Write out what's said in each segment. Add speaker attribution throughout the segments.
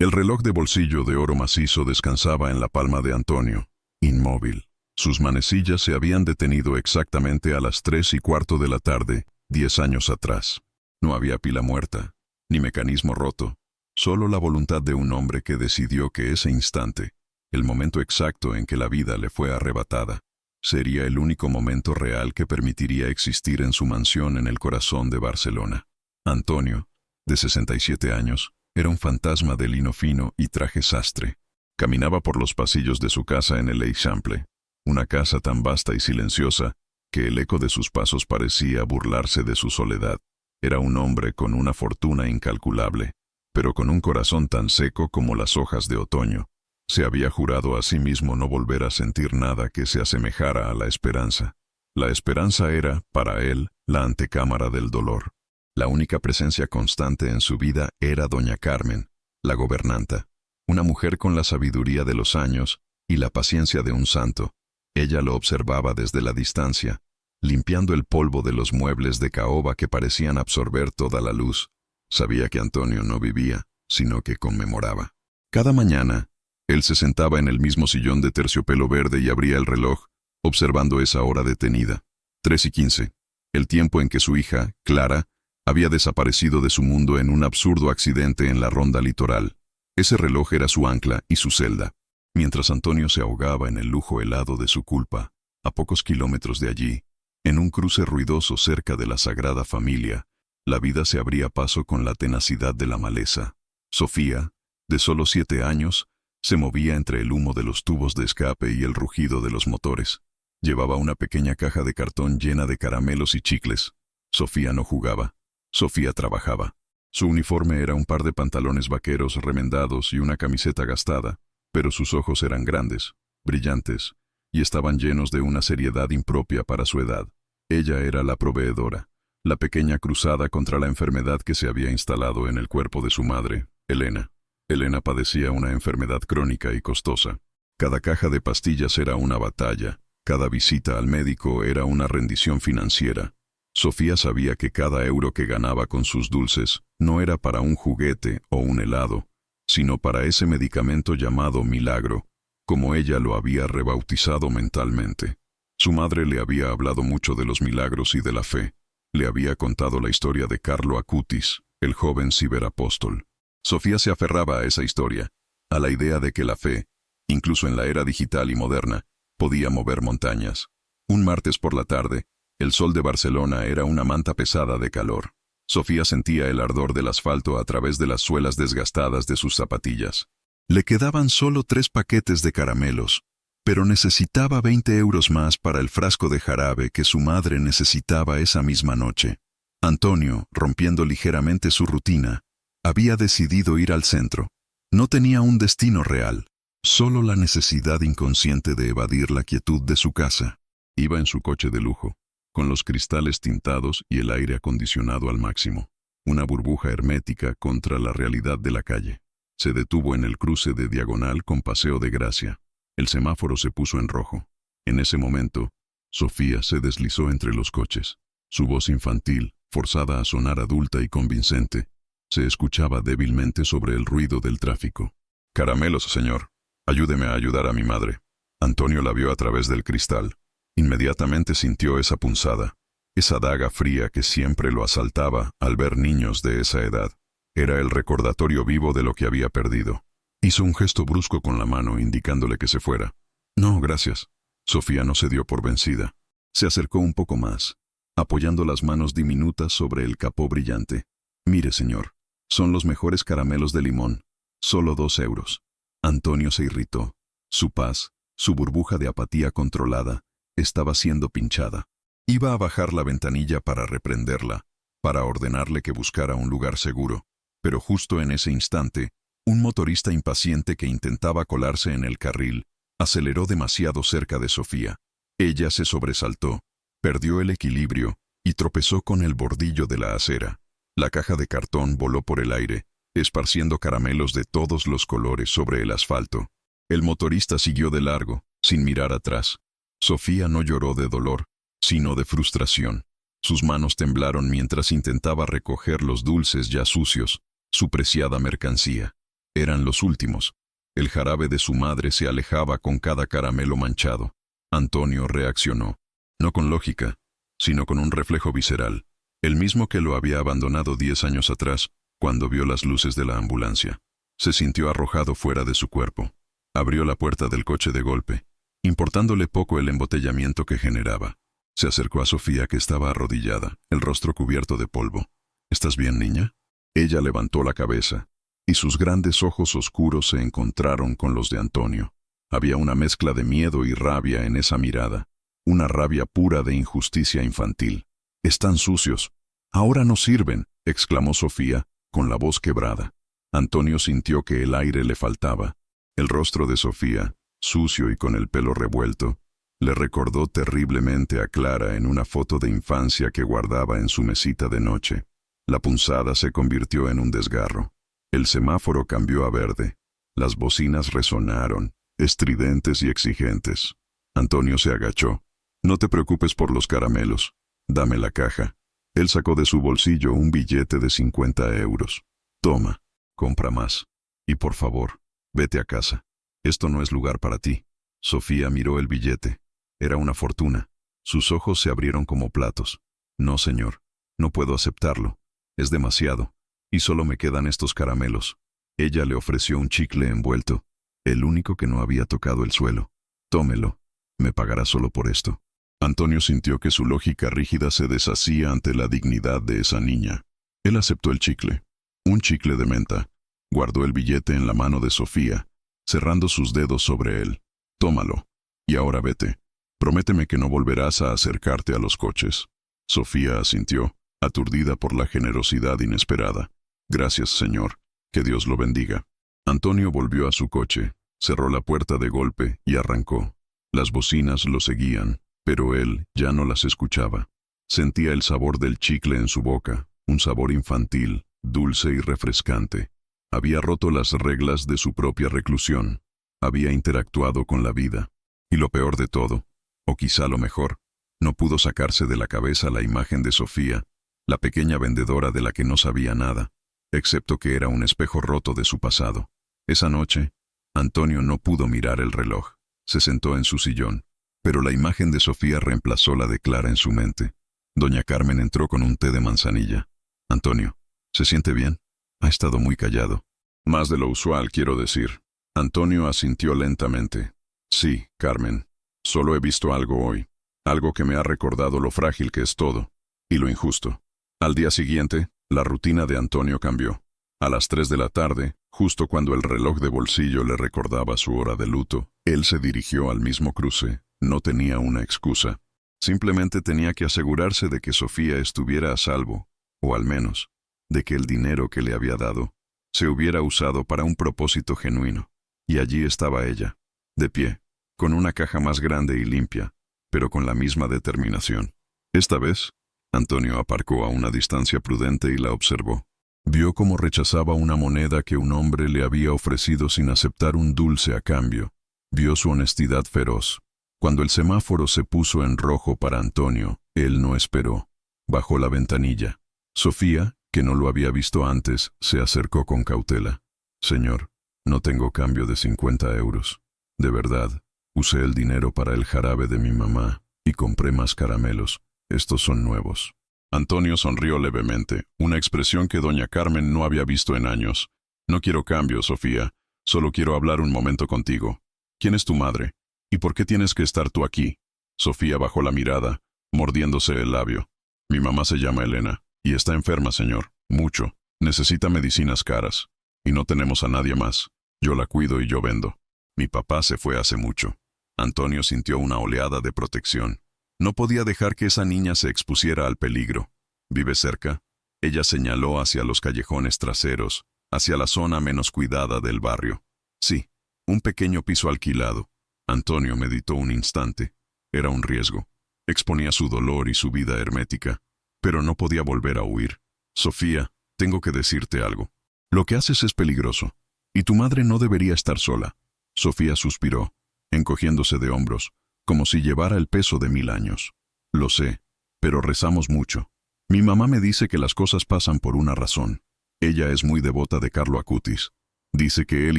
Speaker 1: El reloj de bolsillo de oro macizo descansaba en la palma de Antonio, inmóvil. Sus manecillas se habían detenido exactamente a las 3:15 de la tarde, 10 años atrás. No había pila muerta, ni mecanismo roto, solo la voluntad de un hombre que decidió que ese instante, el momento exacto en que la vida le fue arrebatada, sería el único momento real que permitiría existir en su mansión en el corazón de Barcelona. Antonio, de 67 años, era un fantasma de lino fino y traje sastre. Caminaba por los pasillos de su casa en el Eixample, una casa tan vasta y silenciosa que el eco de sus pasos parecía burlarse de su soledad. Era un hombre con una fortuna incalculable, pero con un corazón tan seco como las hojas de otoño. Se había jurado a sí mismo no volver a sentir nada que se asemejara a la esperanza. La esperanza era, para él, la antecámara del dolor. La única presencia constante en su vida era doña Carmen, la gobernanta, una mujer con la sabiduría de los años y la paciencia de un santo. Ella lo observaba desde la distancia, limpiando el polvo de los muebles de caoba que parecían absorber toda la luz. Sabía que Antonio no vivía, sino que conmemoraba. Cada mañana, él se sentaba en el mismo sillón de terciopelo verde y abría el reloj, observando esa hora detenida. 3:15, el tiempo en que su hija, Clara, había desaparecido de su mundo en un absurdo accidente en la ronda litoral. Ese reloj era su ancla y su celda. Mientras Antonio se ahogaba en el lujo helado de su culpa, a pocos kilómetros de allí, en un cruce ruidoso cerca de la Sagrada Familia, la vida se abría paso con la tenacidad de la maleza. Sofía, de solo 7 años, se movía entre el humo de los tubos de escape y el rugido de los motores. Llevaba una pequeña caja de cartón llena de caramelos y chicles. Sofía no jugaba. Sofía trabajaba. Su uniforme era un par de pantalones vaqueros remendados y una camiseta gastada, pero sus ojos eran grandes, brillantes, y estaban llenos de una seriedad impropia para su edad. Ella era la proveedora, la pequeña cruzada contra la enfermedad que se había instalado en el cuerpo de su madre, Elena. Elena padecía una enfermedad crónica y costosa. Cada caja de pastillas era una batalla, cada visita al médico era una rendición financiera. Sofía sabía que cada euro que ganaba con sus dulces no era para un juguete o un helado, sino para ese medicamento llamado milagro, como ella lo había rebautizado mentalmente. Su madre le había hablado mucho de los milagros y de la fe. Le había contado la historia de Carlo Acutis, el joven ciberapóstol. Sofía se aferraba a esa historia, a la idea de que la fe, incluso en la era digital y moderna, podía mover montañas. Un martes por la tarde, el sol de Barcelona era una manta pesada de calor. Sofía sentía el ardor del asfalto a través de las suelas desgastadas de sus zapatillas. Le quedaban solo 3 paquetes de caramelos, pero necesitaba 20 euros más para el frasco de jarabe que su madre necesitaba esa misma noche. Antonio, rompiendo ligeramente su rutina, había decidido ir al centro. No tenía un destino real, solo la necesidad inconsciente de evadir la quietud de su casa. Iba en su coche de lujo, con los cristales tintados y el aire acondicionado al máximo, una burbuja hermética contra la realidad de la calle. Se detuvo en el cruce de Diagonal con Paseo de Gracia. El semáforo se puso en rojo. En ese momento, Sofía se deslizó entre los coches. Su voz infantil, forzada a sonar adulta y convincente, se escuchaba débilmente sobre el ruido del tráfico. «Caramelos, señor. Ayúdeme a ayudar a mi madre». Antonio la vio a través del cristal. Inmediatamente sintió esa punzada, esa daga fría que siempre lo asaltaba al ver niños de esa edad. Era el recordatorio vivo de lo que había perdido. Hizo un gesto brusco con la mano, indicándole que se fuera. «No, gracias». Sofía no se dio por vencida. Se acercó un poco más, apoyando las manos diminutas sobre el capó brillante. «Mire, señor, son los mejores caramelos de limón. Solo 2 euros». Antonio se irritó. Su paz, su burbuja de apatía controlada, estaba siendo pinchada. Iba a bajar la ventanilla para reprenderla, para ordenarle que buscara un lugar seguro, pero justo en ese instante, un motorista impaciente que intentaba colarse en el carril aceleró demasiado cerca de Sofía. Ella se sobresaltó, perdió el equilibrio y tropezó con el bordillo de la acera. La caja de cartón voló por el aire, esparciendo caramelos de todos los colores sobre el asfalto. El motorista siguió de largo, sin mirar atrás. Sofía no lloró de dolor, sino de frustración. Sus manos temblaron mientras intentaba recoger los dulces ya sucios, su preciada mercancía. Eran los últimos. El jarabe de su madre se alejaba con cada caramelo manchado. Antonio reaccionó, no con lógica, sino con un reflejo visceral, el mismo que lo había abandonado 10 años atrás, cuando vio las luces de la ambulancia. Se sintió arrojado fuera de su cuerpo. Abrió la puerta del coche de golpe, importándole poco el embotellamiento que generaba. Se acercó a Sofía, que estaba arrodillada, el rostro cubierto de polvo. ¿Estás bien, niña? Ella levantó la cabeza, y sus grandes ojos oscuros se encontraron con los de Antonio. Había una mezcla de miedo y rabia en esa mirada, una rabia pura de injusticia infantil. «Están sucios. Ahora no sirven», exclamó Sofía, con la voz quebrada. Antonio sintió que el aire le faltaba. El rostro de Sofía, sucio y con el pelo revuelto, le recordó terriblemente a Clara en una foto de infancia que guardaba en su mesita de noche. La punzada se convirtió en un desgarro. El semáforo cambió a verde. Las bocinas resonaron, estridentes y exigentes. Antonio se agachó. «No te preocupes por los caramelos. Dame la caja». Él sacó de su bolsillo un billete de 50 euros. «Toma, compra más. Y por favor, vete a casa. Esto no es lugar para ti». Sofía miró el billete. Era una fortuna. Sus ojos se abrieron como platos. «No, señor. No puedo aceptarlo. Es demasiado. Y solo me quedan estos caramelos». Ella le ofreció un chicle envuelto, el único que no había tocado el suelo. «Tómelo. Me pagará solo por esto». Antonio sintió que su lógica rígida se deshacía ante la dignidad de esa niña. Él aceptó el chicle. Un chicle de menta. Guardó el billete en la mano de Sofía, cerrando sus dedos sobre él. «Tómalo. Y ahora vete. Prométeme que no volverás a acercarte a los coches». Sofía asintió, aturdida por la generosidad inesperada. «Gracias, señor. Que Dios lo bendiga». Antonio volvió a su coche, cerró la puerta de golpe y arrancó. Las bocinas lo seguían, pero él ya no las escuchaba. Sentía el sabor del chicle en su boca, un sabor infantil, dulce y refrescante. Había roto las reglas de su propia reclusión. Había interactuado con la vida. Y lo peor de todo, o quizá lo mejor, no pudo sacarse de la cabeza la imagen de Sofía, la pequeña vendedora de la que no sabía nada, excepto que era un espejo roto de su pasado. Esa noche, Antonio no pudo mirar el reloj. Se sentó en su sillón, pero la imagen de Sofía reemplazó la de Clara en su mente. Doña Carmen entró con un té de manzanilla. «Antonio, ¿se siente bien? Ha estado muy callado». «Más de lo usual, quiero decir». Antonio asintió lentamente. «Sí, Carmen. Solo he visto algo hoy. Algo que me ha recordado lo frágil que es todo, y lo injusto». Al día siguiente, la rutina de Antonio cambió. A las 3 de la tarde, justo cuando el reloj de bolsillo le recordaba su hora de luto, él se dirigió al mismo cruce. No tenía una excusa. Simplemente tenía que asegurarse de que Sofía estuviera a salvo, o al menos, de que el dinero que le había dado se hubiera usado para un propósito genuino. Y allí estaba ella, de pie, con una caja más grande y limpia, pero con la misma determinación. Esta vez, Antonio aparcó a una distancia prudente y la observó. Vio cómo rechazaba una moneda que un hombre le había ofrecido sin aceptar un dulce a cambio. Vio su honestidad feroz. Cuando el semáforo se puso en rojo para Antonio, él no esperó. Bajó la ventanilla. Sofía, que no lo había visto antes, se acercó con cautela. «Señor, no tengo cambio de 50 euros. De verdad, usé el dinero para el jarabe de mi mamá y compré más caramelos. Estos son nuevos». Antonio sonrió levemente, una expresión que doña Carmen no había visto en años. «No quiero cambio, Sofía. Solo quiero hablar un momento contigo. ¿Quién es tu madre? ¿Y por qué tienes que estar tú aquí?» Sofía bajó la mirada, mordiéndose el labio. «Mi mamá se llama Elena, y está enferma, señor. Mucho. Necesita medicinas caras. Y no tenemos a nadie más. Yo la cuido y yo vendo. Mi papá se fue hace mucho». Antonio sintió una oleada de protección. No podía dejar que esa niña se expusiera al peligro. «¿Vive cerca?» Ella señaló hacia los callejones traseros, hacia la zona menos cuidada del barrio. «Sí, un pequeño piso alquilado». Antonio meditó un instante. Era un riesgo. Exponía su dolor y su vida hermética, pero no podía volver a huir. «Sofía, tengo que decirte algo. Lo que haces es peligroso, y tu madre no debería estar sola». Sofía suspiró, encogiéndose de hombros, como si llevara el peso de 1000 años. «Lo sé, pero rezamos mucho. Mi mamá me dice que las cosas pasan por una razón. Ella es muy devota de Carlo Acutis. Dice que Él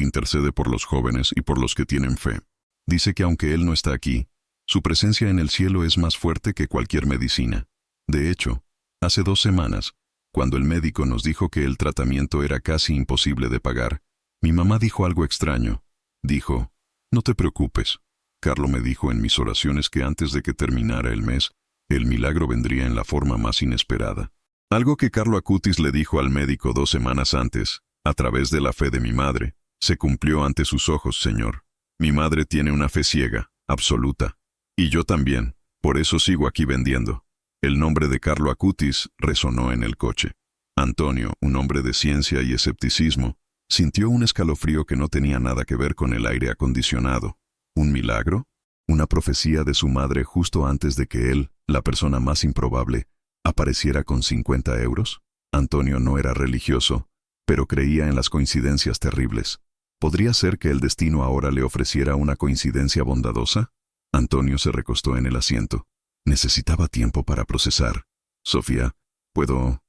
Speaker 1: intercede por los jóvenes y por los que tienen fe. Dice que aunque Él no está aquí, su presencia en el cielo es más fuerte que cualquier medicina. De hecho, hace 2 semanas, cuando el médico nos dijo que el tratamiento era casi imposible de pagar, mi mamá dijo algo extraño. Dijo, «No te preocupes». Carlo me dijo en mis oraciones que antes de que terminara el mes, el milagro vendría en la forma más inesperada. Algo que Carlo Acutis le dijo al médico 2 semanas antes, a través de la fe de mi madre, se cumplió ante sus ojos, Señor. Mi madre tiene una fe ciega, absoluta. Y yo también, por eso sigo aquí vendiendo. El nombre de Carlo Acutis resonó en el coche. Antonio, un hombre de ciencia y escepticismo, sintió un escalofrío que no tenía nada que ver con el aire acondicionado. ¿Un milagro? ¿Una profecía de su madre justo antes de que él, la persona más improbable, apareciera con 50 euros? Antonio no era religioso, pero creía en las coincidencias terribles. ¿Podría ser que el destino ahora le ofreciera una coincidencia bondadosa? Antonio se recostó en el asiento. Necesitaba tiempo para procesar. Sofía, ¿puedo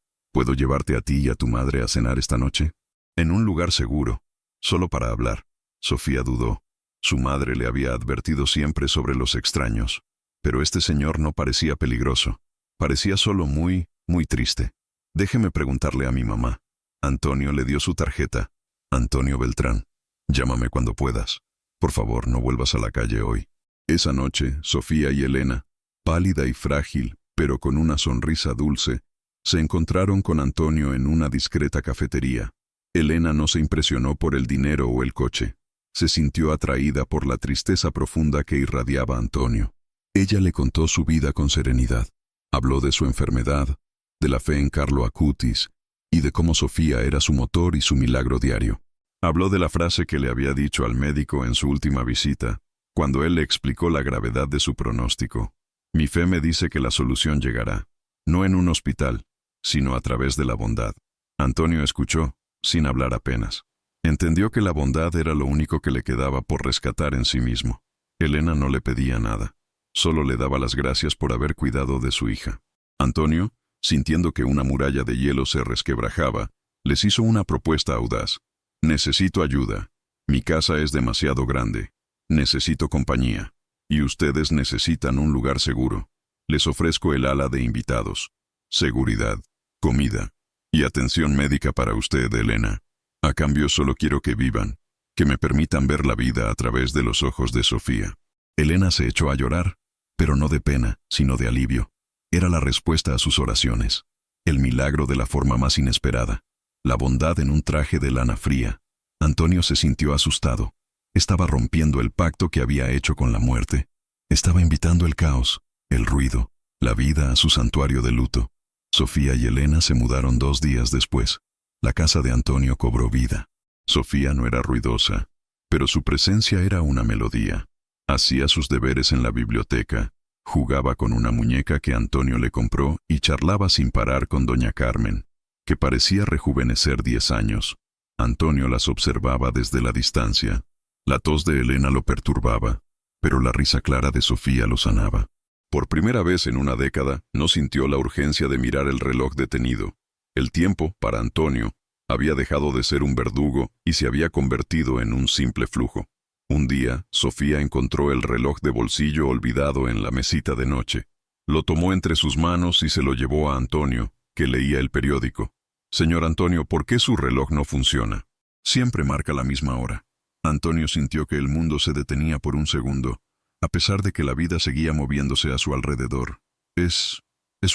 Speaker 1: llevarte a ti y a tu madre a cenar esta noche? En un lugar seguro, solo para hablar. Sofía dudó. Su madre le había advertido siempre sobre los extraños, pero este señor no parecía peligroso. Parecía solo muy triste. Déjeme preguntarle a mi mamá. Antonio le dio su tarjeta. Antonio Beltrán. Llámame cuando puedas. Por favor, no vuelvas a la calle hoy. Esa noche, Sofía y Elena, pálida y frágil, pero con una sonrisa dulce, se encontraron con Antonio en una discreta cafetería. Elena no se impresionó por el dinero o el coche. Se sintió atraída por la tristeza profunda que irradiaba Antonio. Ella le contó su vida con serenidad. Habló de su enfermedad, de la fe en Carlo Acutis, y de cómo Sofía era su motor y su milagro diario. Habló de la frase que le había dicho al médico en su última visita, cuando él le explicó la gravedad de su pronóstico. Mi fe me dice que la solución llegará, no en un hospital, sino a través de la bondad. Antonio escuchó, sin hablar apenas. Entendió que la bondad era lo único que le quedaba por rescatar en sí mismo. Elena no le pedía nada, solo le daba las gracias por haber cuidado de su hija. Antonio, sintiendo que una muralla de hielo se resquebrajaba, les hizo una propuesta audaz. Necesito ayuda. Mi casa es demasiado grande. Necesito compañía. Y ustedes necesitan un lugar seguro. Les ofrezco el ala de invitados. Seguridad, comida y atención médica para usted, Elena. A cambio solo quiero que vivan, que me permitan ver la vida a través de los ojos de Sofía. Elena se echó a llorar, pero no de pena, sino de alivio. Era la respuesta a sus oraciones. El milagro de la forma más inesperada. La bondad en un traje de lana fría. Antonio se sintió asustado. Estaba rompiendo el pacto que había hecho con la muerte. Estaba invitando el caos, el ruido, la vida a su santuario de luto. Sofía y Elena se mudaron 2 días después. La casa de Antonio cobró vida. Sofía no era ruidosa, pero su presencia era una melodía. Hacía sus deberes en la biblioteca, jugaba con una muñeca que Antonio le compró y charlaba sin parar con doña Carmen, que parecía rejuvenecer 10 años. Antonio las observaba desde la distancia. La tos de Elena lo perturbaba, pero la risa clara de Sofía lo sanaba. Por primera vez en una década, no sintió la urgencia de mirar el reloj detenido. El tiempo, para Antonio, había dejado de ser un verdugo y se había convertido en un simple flujo. Un día, Sofía encontró el reloj de bolsillo olvidado en la mesita de noche. Lo tomó entre sus manos y se lo llevó a Antonio, que leía el periódico. «Señor Antonio, ¿por qué su reloj no funciona? Siempre marca la misma hora». Antonio sintió que el mundo se detenía por un segundo, a pesar de que la vida seguía moviéndose a su alrededor. Es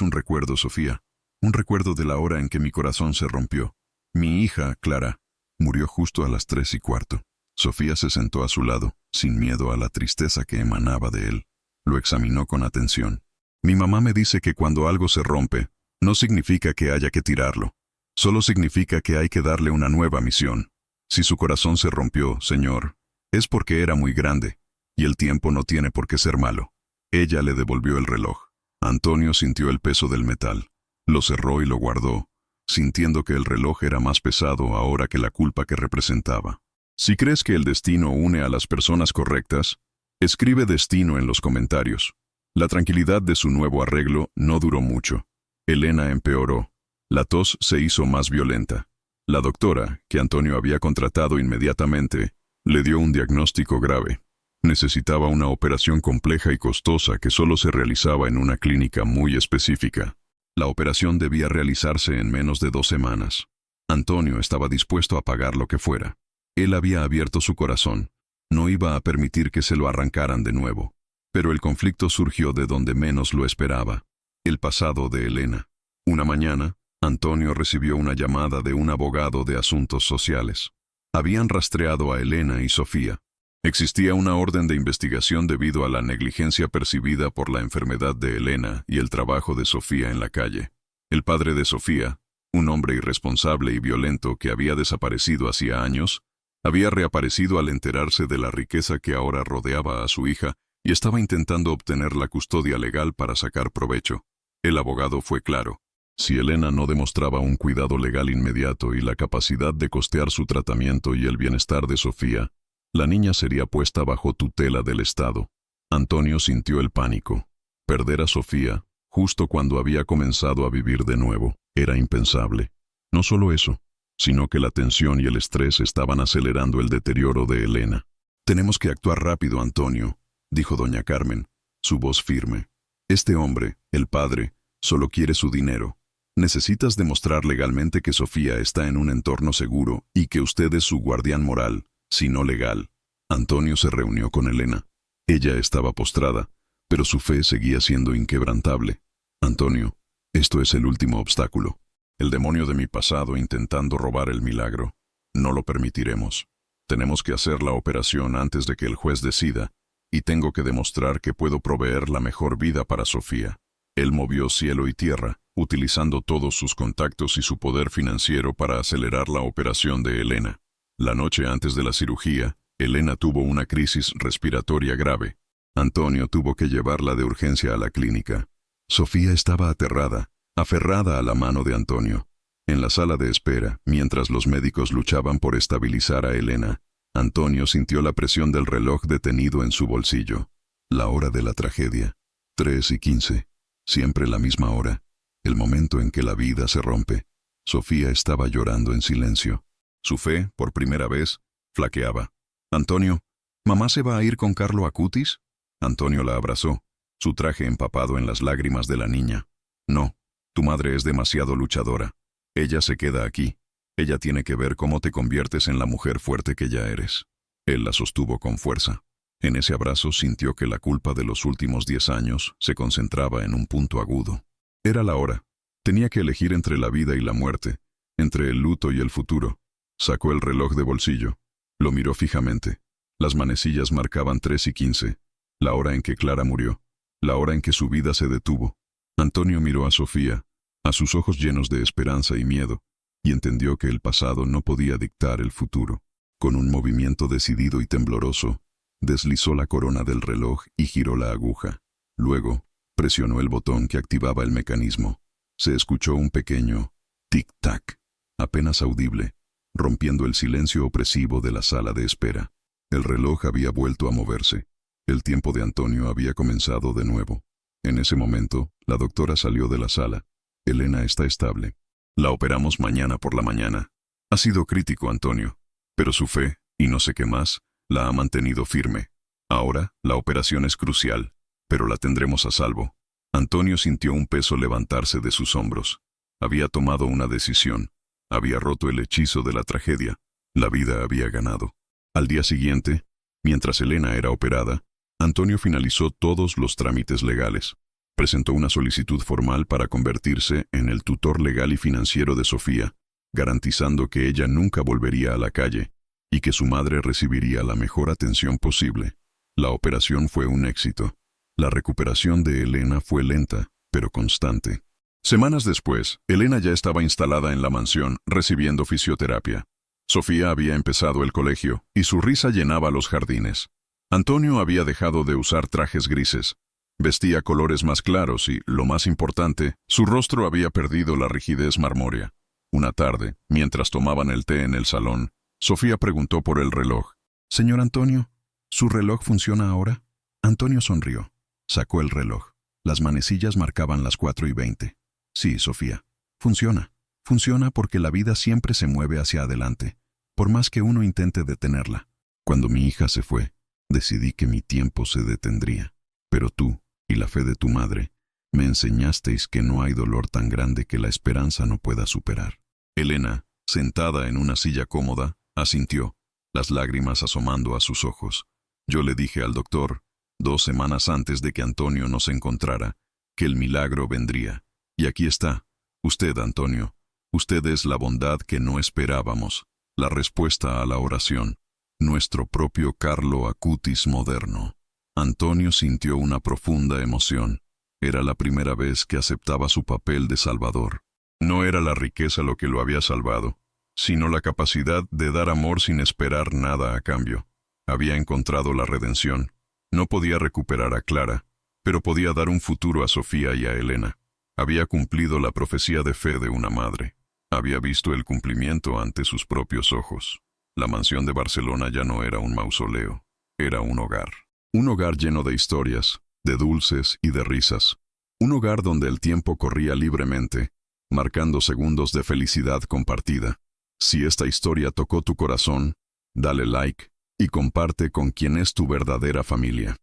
Speaker 1: un recuerdo, Sofía. Un recuerdo de la hora en que mi corazón se rompió. Mi hija, Clara, murió justo a las 3:15. Sofía se sentó a su lado, sin miedo a la tristeza que emanaba de él. Lo examinó con atención. Mi mamá me dice que cuando algo se rompe, no significa que haya que tirarlo. Solo significa que hay que darle una nueva misión. Si su corazón se rompió, señor, es porque era muy grande, y el tiempo no tiene por qué ser malo. Ella le devolvió el reloj. Antonio sintió el peso del metal. Lo cerró y lo guardó, sintiendo que el reloj era más pesado ahora que la culpa que representaba. Si crees que el destino une a las personas correctas, escribe destino en los comentarios. La tranquilidad de su nuevo arreglo no duró mucho. Elena empeoró. La tos se hizo más violenta. La doctora, que Antonio había contratado inmediatamente, le dio un diagnóstico grave. Necesitaba una operación compleja y costosa que solo se realizaba en una clínica muy específica. La operación debía realizarse en menos de 2 semanas. Antonio estaba dispuesto a pagar lo que fuera. Él había abierto su corazón. No iba a permitir que se lo arrancaran de nuevo. Pero el conflicto surgió de donde menos lo esperaba. El pasado de Elena. Una mañana, Antonio recibió una llamada de un abogado de asuntos sociales. Habían rastreado a Elena y Sofía. Existía una orden de investigación debido a la negligencia percibida por la enfermedad de Elena y el trabajo de Sofía en la calle. El padre de Sofía, un hombre irresponsable y violento que había desaparecido hacía años, había reaparecido al enterarse de la riqueza que ahora rodeaba a su hija y estaba intentando obtener la custodia legal para sacar provecho. El abogado fue claro. Si Elena no demostraba un cuidado legal inmediato y la capacidad de costear su tratamiento y el bienestar de Sofía, la niña sería puesta bajo tutela del Estado. Antonio sintió el pánico. Perder a Sofía, justo cuando había comenzado a vivir de nuevo, era impensable. No solo eso, sino que la tensión y el estrés estaban acelerando el deterioro de Elena. «Tenemos que actuar rápido, Antonio», dijo doña Carmen, su voz firme. «Este hombre, el padre, solo quiere su dinero. Necesitas demostrar legalmente que Sofía está en un entorno seguro y que usted es su guardián moral, si no legal». Antonio se reunió con Elena. Ella estaba postrada, pero su fe seguía siendo inquebrantable. «Antonio, esto es el último obstáculo. El demonio de mi pasado intentando robar el milagro. No lo permitiremos. Tenemos que hacer la operación antes de que el juez decida, y tengo que demostrar que puedo proveer la mejor vida para Sofía». Él movió cielo y tierra, utilizando todos sus contactos y su poder financiero para acelerar la operación de Elena. La noche antes de la cirugía, Elena tuvo una crisis respiratoria grave. Antonio tuvo que llevarla de urgencia a la clínica. Sofía estaba aterrada, aferrada a la mano de Antonio. En la sala de espera, mientras los médicos luchaban por estabilizar a Elena, Antonio sintió la presión del reloj detenido en su bolsillo. La hora de la tragedia. 3:15. Siempre la misma hora. El momento en que la vida se rompe. Sofía estaba llorando en silencio. Su fe, por primera vez, flaqueaba. «Antonio, ¿mamá se va a ir con Carlo Acutis?» Antonio la abrazó, su traje empapado en las lágrimas de la niña. «No, tu madre es demasiado luchadora. Ella se queda aquí. Ella tiene que ver cómo te conviertes en la mujer fuerte que ya eres». Él la sostuvo con fuerza. En ese abrazo sintió que la culpa de los últimos 10 años se concentraba en un punto agudo. Era la hora. Tenía que elegir entre la vida y la muerte, entre el luto y el futuro. Sacó el reloj de bolsillo. Lo miró fijamente. Las manecillas marcaban 3:15, la hora en que Clara murió, la hora en que su vida se detuvo. Antonio miró a Sofía, a sus ojos llenos de esperanza y miedo, y entendió que el pasado no podía dictar el futuro. Con un movimiento decidido y tembloroso, deslizó la corona del reloj y giró la aguja. Luego, presionó el botón que activaba el mecanismo. Se escuchó un pequeño tic-tac, apenas audible, rompiendo el silencio opresivo de la sala de espera. El reloj había vuelto a moverse. El tiempo de Antonio había comenzado de nuevo. En ese momento, la doctora salió de la sala. «Elena está estable. La operamos mañana por la mañana. Ha sido crítico, Antonio, pero su fe, y no sé qué más, la ha mantenido firme. Ahora, la operación es crucial, pero la tendremos a salvo». Antonio sintió un peso levantarse de sus hombros. Había tomado una decisión. Había roto el hechizo de la tragedia. La vida había ganado. Al día siguiente, mientras Elena era operada, Antonio finalizó todos los trámites legales. Presentó una solicitud formal para convertirse en el tutor legal y financiero de Sofía, garantizando que ella nunca volvería a la calle y que su madre recibiría la mejor atención posible. La operación fue un éxito. La recuperación de Elena fue lenta, pero constante. Semanas después, Elena ya estaba instalada en la mansión, recibiendo fisioterapia. Sofía había empezado el colegio, y su risa llenaba los jardines. Antonio había dejado de usar trajes grises. Vestía colores más claros y, lo más importante, su rostro había perdido la rigidez marmórea. Una tarde, mientras tomaban el té en el salón, Sofía preguntó por el reloj. «Señor Antonio, ¿su reloj funciona ahora?» Antonio sonrió. Sacó el reloj. Las manecillas marcaban las 4:20. «Sí, Sofía. Funciona. Funciona porque la vida siempre se mueve hacia adelante, por más que uno intente detenerla. Cuando mi hija se fue, decidí que mi tiempo se detendría. Pero tú, y la fe de tu madre, me enseñasteis que no hay dolor tan grande que la esperanza no pueda superar. Elena, sentada en una silla cómoda, asintió, las lágrimas asomando a sus ojos. Yo le dije al doctor, 2 semanas antes de que Antonio nos encontrara, que el milagro vendría. Y aquí está. Usted, Antonio. Usted es la bondad que no esperábamos, la respuesta a la oración, nuestro propio Carlo Acutis moderno. Antonio sintió una profunda emoción. Era la primera vez que aceptaba su papel de salvador. No era la riqueza lo que lo había salvado, sino la capacidad de dar amor sin esperar nada a cambio. Había encontrado la redención. No podía recuperar a Clara, pero podía dar un futuro a Sofía y a Elena. Había cumplido la profecía de fe de una madre. Había visto el cumplimiento ante sus propios ojos. La mansión de Barcelona ya no era un mausoleo, era un hogar. Un hogar lleno de historias, de dulces y de risas. Un hogar donde el tiempo corría libremente, marcando segundos de felicidad compartida. Si esta historia tocó tu corazón, dale like y comparte con quien es tu verdadera familia.